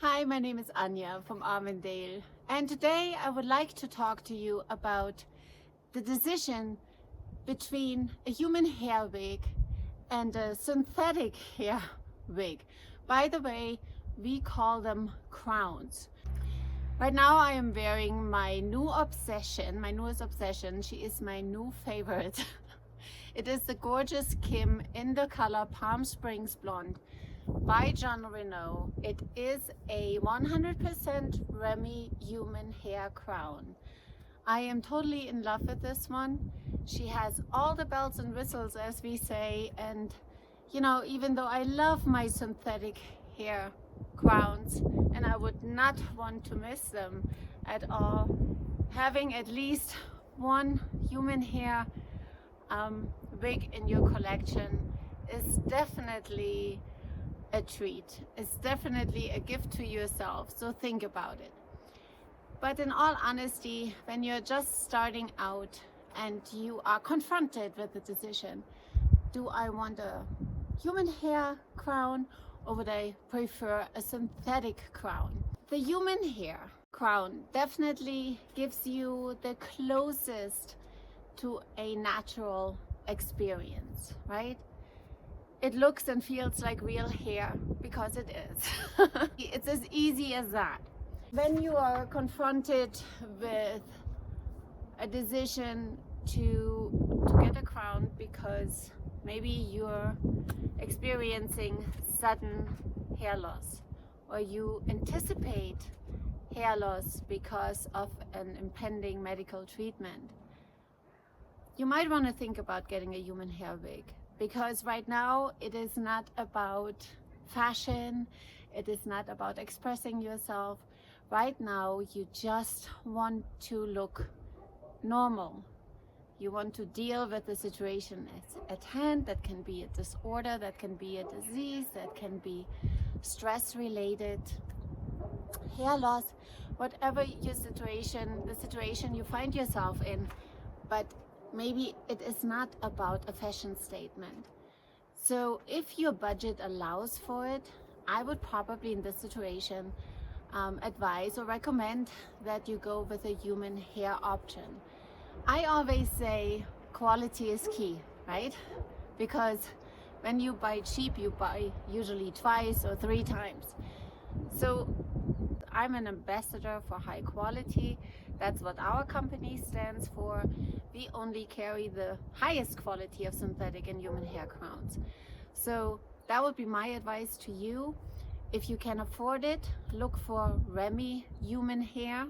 Hi, my name is Anya from Arwendayle, and today I would like to talk to you about the decision between a human hair wig and a synthetic hair wig. By the way, we call them crowns. Right now I am wearing my new obsession, my newest obsession. She is my new favorite. It is the gorgeous Kim in the color Palm Springs Blonde by Renau. It is a 100% Remy human hair crown. I am totally in love with this one. She has all the bells and whistles, as we say, and you know, even though I love my synthetic hair crowns and I would not want to miss them at all, having at least one human hair wig in your collection is definitely a treat. It's definitely a gift to yourself, so think about it. But in all honesty, when you're just starting out and you are confronted with the decision, do I want a human hair crown or would I prefer a synthetic crown? The human hair crown definitely gives you the closest to a natural experience, right? It looks and feels like real hair because it is. It's as easy as that. When you are confronted with a decision to get a crown because maybe you're experiencing sudden hair loss or you anticipate hair loss because of an impending medical treatment, you might want to think about getting a human hair wig, because right now it is not about fashion, it is not about expressing yourself. Right now you just want to look normal. You want to deal with the situation at hand. That can be a disorder, that can be a disease, that can be stress related, hair loss, whatever your situation, the situation you find yourself in. But maybe it is not about a fashion statement. So if your budget allows for it, I would probably in this situation advise or recommend that you go with a human hair option. I always say quality is key, right? Because when you buy cheap, you buy usually twice or three times. So I'm an ambassador for high quality. That's what our company stands for. We only carry the highest quality of synthetic and human hair crowns. So that would be my advice to you. If you can afford it, look for Remy human hair,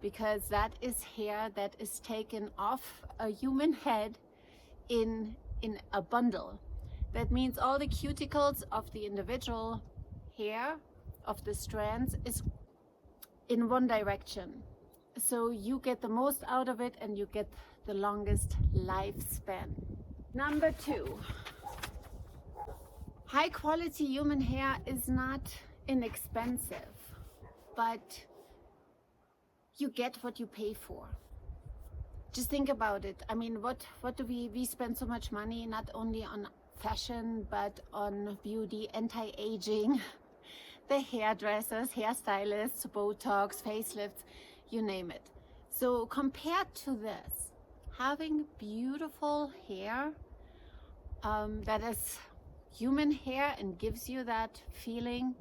because that is hair that is taken off a human head in a bundle. That means all the cuticles of the individual hair of the strands is in one direction. So you get the most out of it and you get the longest lifespan. Number 2, high quality human hair is not inexpensive, but you get what you pay for. Just think about it. I mean, what do we spend so much money not only on fashion but on beauty, anti-aging, the hairdressers, hairstylists, Botox, facelifts, you name it. So compared to this, having beautiful hair that is human hair and gives you that feeling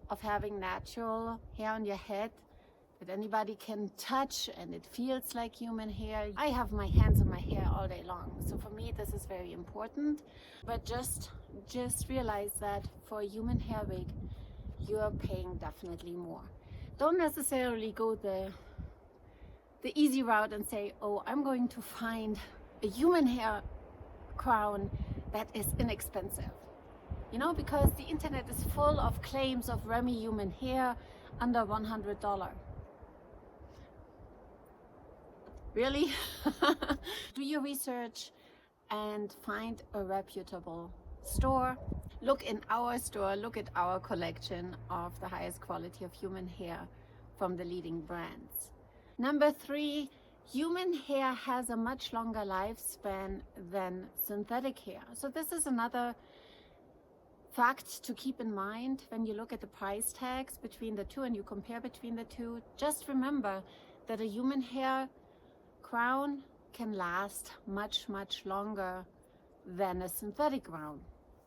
of having natural hair on your head that anybody can touch and it feels like human hair. I have my hands on my hair all day long, so for me this is very important. But just realize that for a human hair wig you're paying definitely more. Don't necessarily go the easy route and say, oh, I'm going to find a human hair crown that is inexpensive. You know, because the internet is full of claims of Remy human hair under $100. Really? Do your research and find a reputable store. Look in our store, look at our collection of the highest quality of human hair from the leading brands. Number 3, human hair has a much longer lifespan than synthetic hair. So this is another fact to keep in mind when you look at the price tags between the two and you compare between the two. Just remember that a human hair crown can last much longer than a synthetic crown.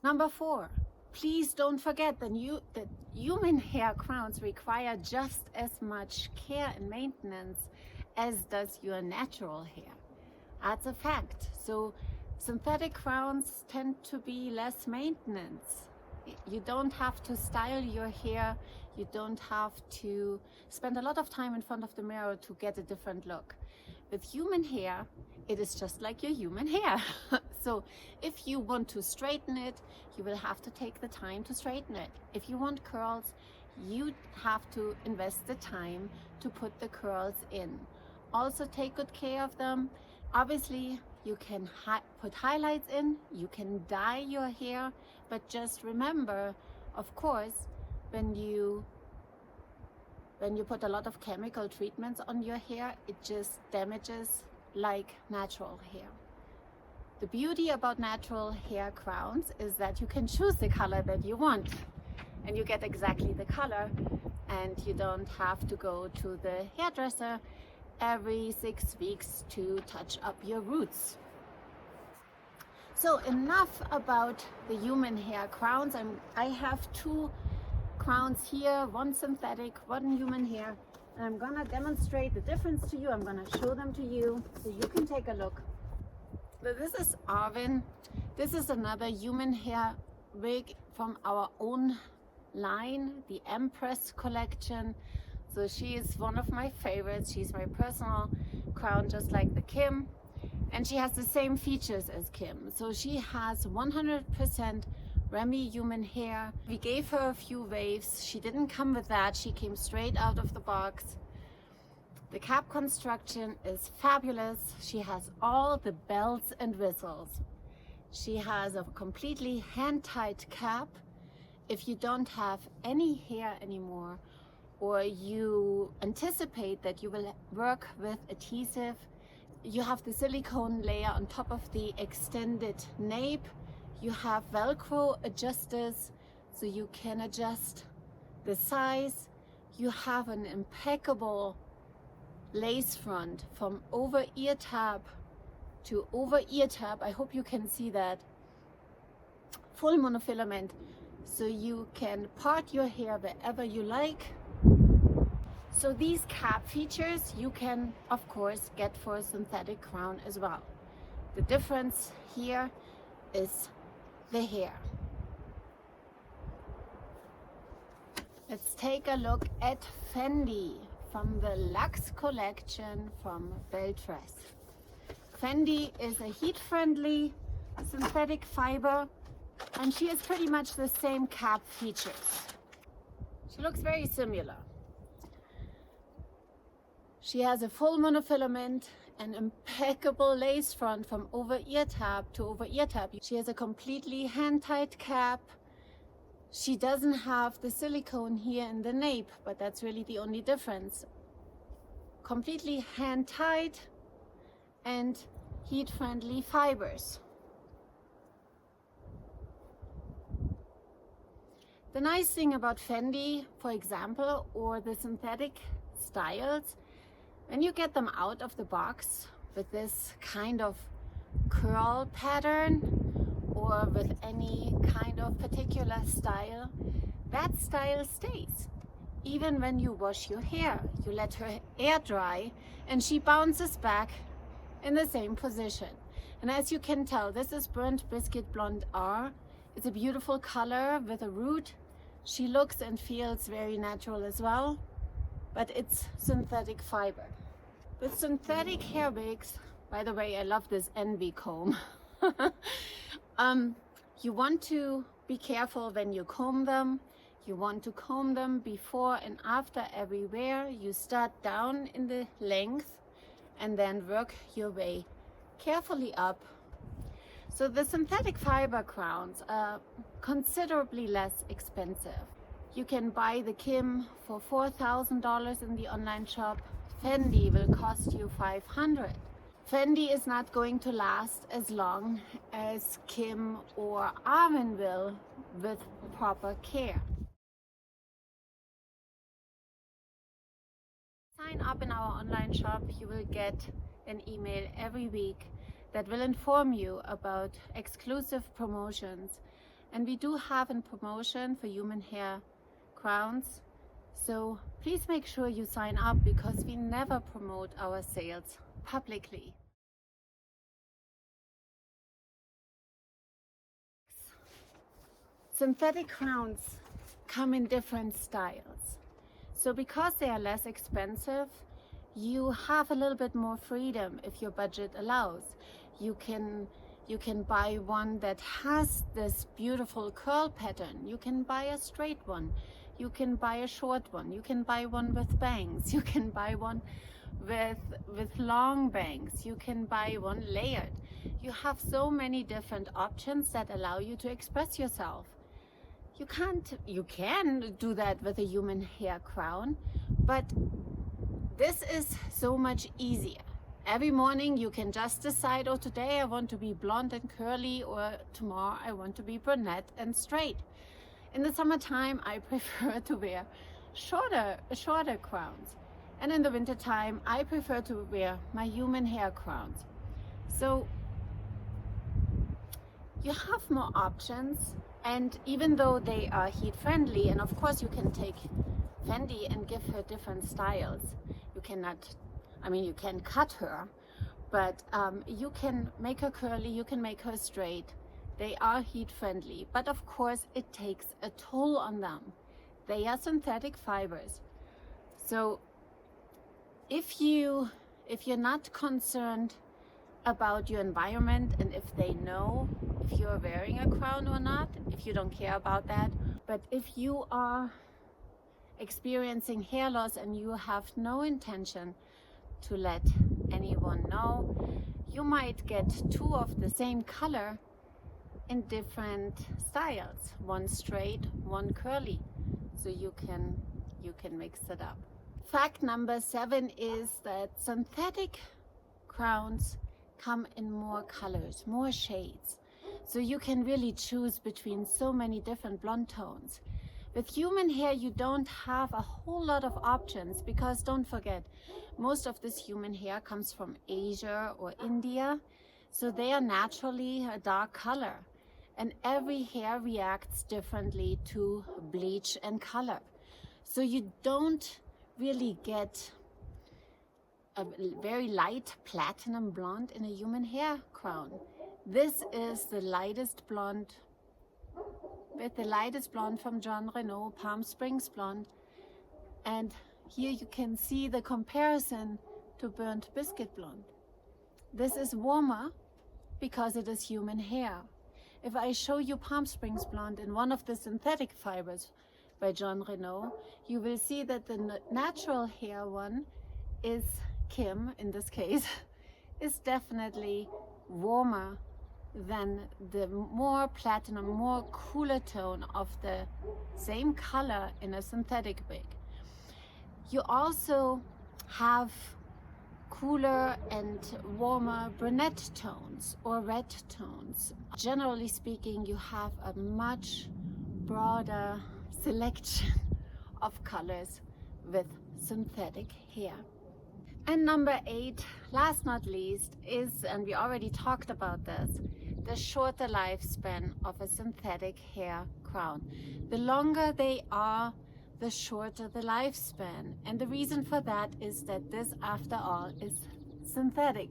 Number 4, please don't forget that human hair crowns require just as much care and maintenance as does your natural hair. That's a fact. So synthetic crowns tend to be less maintenance. You don't have to style your hair. You don't have to spend a lot of time in front of the mirror to get a different look. With human hair, it is just like your human hair. So if you want to straighten it, you will have to take the time to straighten it. If you want curls, you have to invest the time to put the curls in. Also take good care of them. Obviously, you can put highlights in, you can dye your hair, but just remember, of course, when you put a lot of chemical treatments on your hair, it just damages like natural hair. The beauty about natural hair crowns is that you can choose the color that you want and you get exactly the color, and you don't have to go to the hairdresser every 6 weeks to touch up your roots. So enough about the human hair crowns. I have 2 crowns here, one synthetic, one human hair, and I'm gonna demonstrate the difference to you. I'm gonna show them to you so you can take a look. So this is Arwen. This is another human hair wig from our own line, the Empress collection. So she is one of my favorites. She's my personal crown, just like the Kim. And she has the same features as Kim. So she has 100% Remy human hair. We gave her a few waves. She didn't come with that. She came straight out of the box. The cap construction is fabulous. She has all the bells and whistles. She has a completely hand-tied cap. If you don't have any hair anymore, or you anticipate that you will work with adhesive, you have the silicone layer on top of the extended nape. You have Velcro adjusters, so you can adjust the size. You have an impeccable lace front from over ear tab to over ear tab. I hope you can see that. Full monofilament, so you can part your hair wherever you like. So these cap features you can, of course, get for a synthetic crown as well. The difference here is the hair. Let's take a look at Fendi from the Luxe collection from Belletress. Fendi is a heat-friendly synthetic fiber, and she has pretty much the same cap features. She looks very similar. She has a full monofilament, an impeccable lace front from over ear tab to over ear tab. She has a completely hand-tied cap. She doesn't have the silicone here in the nape, but that's really the only difference. Completely hand-tied and heat-friendly fibers. The nice thing about Fendi, for example, or the synthetic styles, when you get them out of the box with this kind of curl pattern or with any kind of particular style, that style stays. Even when you wash your hair, you let her air dry and she bounces back in the same position. And as you can tell, this is burnt biscuit blonde R. It's a beautiful color with a root. She looks and feels very natural as well, but it's synthetic fiber. With synthetic hair wigs, by the way, I love this envy comb. You want to be careful when you comb them. You want to comb them before and after every wear. You start down in the length and then work your way carefully up. So the synthetic fiber crowns are considerably less expensive. You can buy the Kim for $4,000 in the online shop. Fendi will cost you $500. Fendi is not going to last as long as Kim or Arwen will with proper care. Sign up in our online shop. You will get an email every week that will inform you about exclusive promotions. And we do have a promotion for human hair crowns. So please make sure you sign up, because we never promote our sales publicly. Synthetic crowns come in different styles. So because they are less expensive, you have a little bit more freedom if your budget allows. You can buy one that has this beautiful curl pattern. You can buy a straight one. You can buy a short one. You can buy one with bangs. You can buy one with long bangs. You can buy one layered. You have so many different options that allow you to express yourself. You can do that with a human hair crown, but this is so much easier. Every morning you can just decide, oh, today I want to be blonde and curly, or tomorrow I want to be brunette and straight. In the summertime, I prefer to wear shorter crowns. And in the wintertime, I prefer to wear my human hair crowns. So you have more options. And even though they are heat friendly, and of course you can take Fendi and give her different styles. You can cut her, but you can make her curly, you can make her straight. They are heat friendly, but of course it takes a toll on them. They are synthetic fibers. So if you're not concerned about your environment, and if they know if you're wearing a crown or not, if you don't care about that, but if you are experiencing hair loss and you have no intention to let anyone know, you might get two of the same color in different styles, one straight, one curly, so you can mix it up. Fact number 7 is that synthetic crowns come in more colors, more shades. So you can really choose between so many different blonde tones. With human hair, you don't have a whole lot of options, because don't forget, most of this human hair comes from Asia or India. So they are naturally a dark color. And every hair reacts differently to bleach and color. So you don't really get a very light platinum blonde in a human hair crown. This is the lightest blonde, with the lightest blonde from Renau, Palm Springs blonde. And here you can see the comparison to burnt biscuit blonde. This is warmer because it is human hair. If I show you Palm Springs blonde in one of the synthetic fibers by Renau, you will see that the natural hair one is Kim, in this case, is definitely warmer than the more platinum, more cooler tone of the same color in a synthetic wig. You also have cooler and warmer brunette tones or red tones. Generally speaking, you have a much broader selection of colors with synthetic hair. And number 8, last not least, is, and we already talked about this, the shorter lifespan of a synthetic hair crown. The longer they are, the shorter the lifespan. And the reason for that is that this, after all, is synthetic.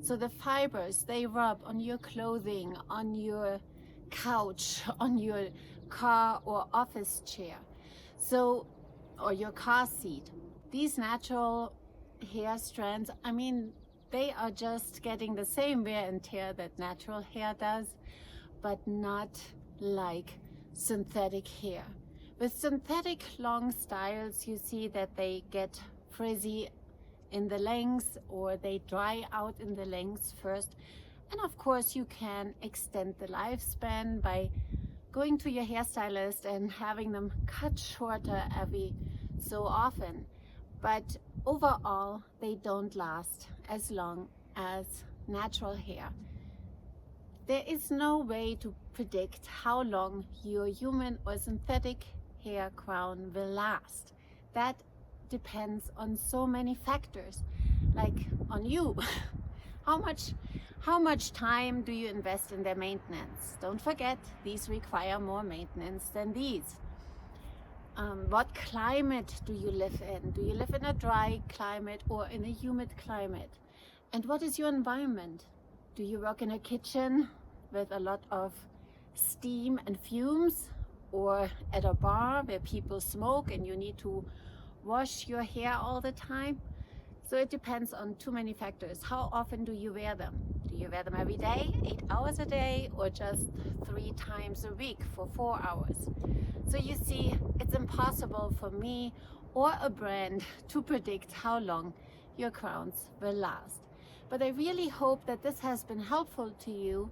So the fibers, they rub on your clothing, on your couch, on your car or office chair, so, or your car seat. These natural hair strands, they are just getting the same wear and tear that natural hair does, but not like synthetic hair. With synthetic long styles, you see that they get frizzy in the lengths, or they dry out in the lengths first. And of course you can extend the lifespan by going to your hairstylist and having them cut shorter every so often. But overall, they don't last as long as natural hair. There is no way to predict how long your human or synthetic hair crown will last. That depends on so many factors, like on you. How much time do you invest in their maintenance? Don't forget, these require more maintenance than these. What climate do you live in? Do you live in a dry climate or in a humid climate? And what is your environment? Do you work in a kitchen with a lot of steam and fumes, or at a bar where people smoke and you need to wash your hair all the time? So it depends on too many factors. How often do you wear them? Do you wear them every day, 8 hours a day, or just 3 times a week for 4 hours? So you see, it's impossible for me or a brand to predict how long your crowns will last. But I really hope that this has been helpful to you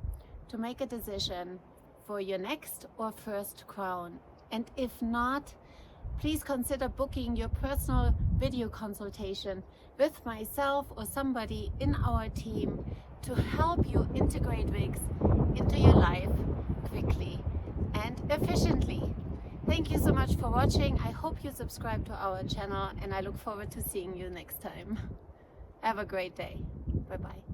to make a decision for your next or first crown. And if not, please consider booking your personal video consultation with myself or somebody in our team to help you integrate wigs into your life quickly and efficiently. Thank you so much for watching. I hope you subscribe to our channel, and I look forward to seeing you next time. Have a great day. Bye bye.